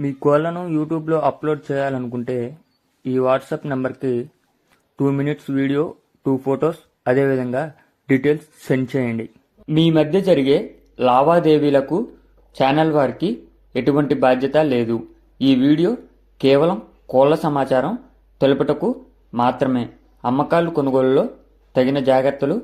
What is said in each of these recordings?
మీ కోళ్లను యూట్యూబ్లో అప్లోడ్ చేయాలనుకుంటే ఈ వాట్సాప్ నెంబర్కి 2 మినిట్స్ వీడియో, 2 ఫొటోస్, అదేవిధంగా డీటెయిల్స్ సెండ్ చేయండి. మీ మధ్య జరిగే లావాదేవీలకు ఛానల్ వారికి ఎటువంటి బాధ్యత లేదు. ఈ వీడియో కేవలం కోళ్ల సమాచారం తెలుపుటకు మాత్రమే. అమ్మకాలు కొనుగోలులో తగిన జాగ్రత్తలు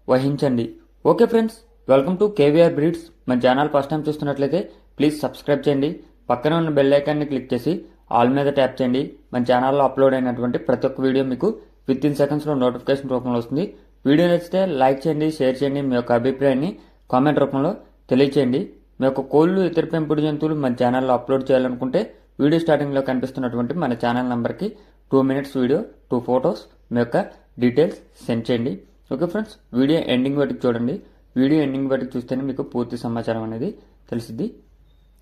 వహించండి. Okay friends, welcome to KVR breeds. మన ఛానల్ ఫస్ట్ టైం చూస్తున్నట్లయితే ప్లీజ్ సబ్స్క్రైబ్ చేయండి. పక్కన ఉన్న బెల్ ఐకాన్ని క్లిక్ చేసి ఆల్ మీద ట్యాప్ చేయండి. మన ఛానల్లో అప్లోడ్ అయినటువంటి ప్రతి ఒక్క వీడియో మీకు విత్ ఇన్ సెకండ్స్లో నోటిఫికేషన్ రూపంలో వస్తుంది. వీడియో నచ్చితే లైక్ చేయండి, షేర్ చేయండి. మీ యొక్క అభిప్రాయాన్ని కామెంట్ రూపంలో తెలియచేయండి. మీ యొక్క కోళ్ళు, ఇతర పెంపుడు జంతువులు మన ఛానల్లో అప్లోడ్ చేయాలనుకుంటే వీడియో స్టార్టింగ్లో కనిపిస్తున్నటువంటి మన ఛానల్ నెంబర్కి 2 మినిట్స్ వీడియో, 2 ఫొటోస్, మీ యొక్క డీటెయిల్స్ సెండ్ చేయండి. ఓకే ఫ్రెండ్స్, వీడియో ఎండింగ్ వరకు చూడండి. వీడియో ఎండింగ్ వరకు చూస్తేనే మీకు పూర్తి సమాచారం అనేది తెలిసిద్ది.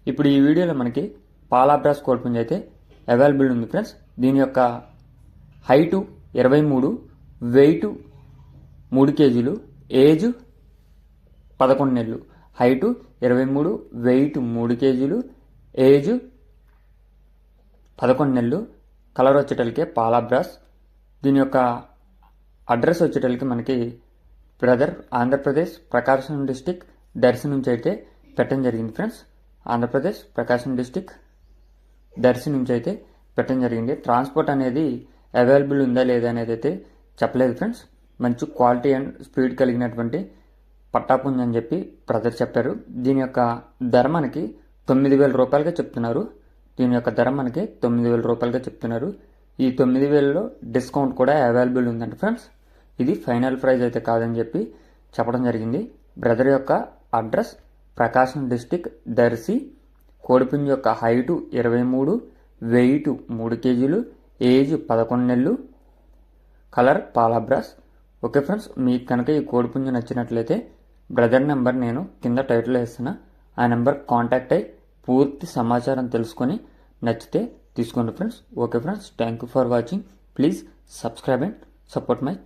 ఇప్పుడు ఈ వీడియోలో మనకి పాలాబ్రాస్ కోడిపుంజి అయితే అవైలబుల్ ఉంది ఫ్రెండ్స్. దీని యొక్క హైటు 23, వెయిట్ 3 కేజీలు, ఏజ్ 11 నెలలు. హైటు 23, వెయిట్ 3 కేజీలు, ఏజ్ 11 నెలలు. కలర్ వచ్చేటలకి పాలాబ్రాస్. దీని యొక్క అడ్రస్ వచ్చేటలకి మనకి బ్రదర్ ఆంధ్రప్రదేశ్ ప్రకాశం డిస్టిక్ దర్శి నుంచి అయితే పెట్టడం జరిగింది ఫ్రెండ్స్. ఆంధ్రప్రదేశ్ ప్రకాశం డిస్టిక్ దర్శి నుంచి అయితే పెట్టడం జరిగింది. ట్రాన్స్పోర్ట్ అనేది అవైలబుల్ ఉందా లేదా అనేది అయితే చెప్పలేదు ఫ్రెండ్స్. మంచి క్వాలిటీ అండ్ స్పీడ్ కలిగినటువంటి పట్టాపుంజి అని చెప్పి బ్రదర్ చెప్పారు. దీని యొక్క ధర మనకి 9,000 రూపాయలుగా చెప్తున్నారు. దీని యొక్క ధర మనకి 9,000 రూపాయలుగా చెప్తున్నారు. ఈ 9,000లో డిస్కౌంట్ కూడా అవైలబుల్ ఉందంట ఫ్రెండ్స్. ఇది ఫైనల్ ప్రైస్ అయితే కాదని చెప్పి చెప్పడం జరిగింది. బ్రదర్ యొక్క అడ్రస్ ప్రకాశం డిస్టిక్ దర్శి. కోడిపుంజి యొక్క హైటు 23, వెయిట్ 3 కేజీలు, ఏజ్ 11 నెలలు, కలర్ పాలాబ్రాస్. ఓకే ఫ్రెండ్స్, మీకు కనుక ఈ కోడిపుంజి నచ్చినట్లయితే బ్రదర్ నెంబర్ నేను కింద టైటిల్లో ఇస్తున్నా. ఆ నెంబర్ కాంటాక్ట్ అయ్యి పూర్తి సమాచారం తెలుసుకొని నచ్చితే తీసుకోండి friends. Okay friends, thank you for watching. Please subscribe and support my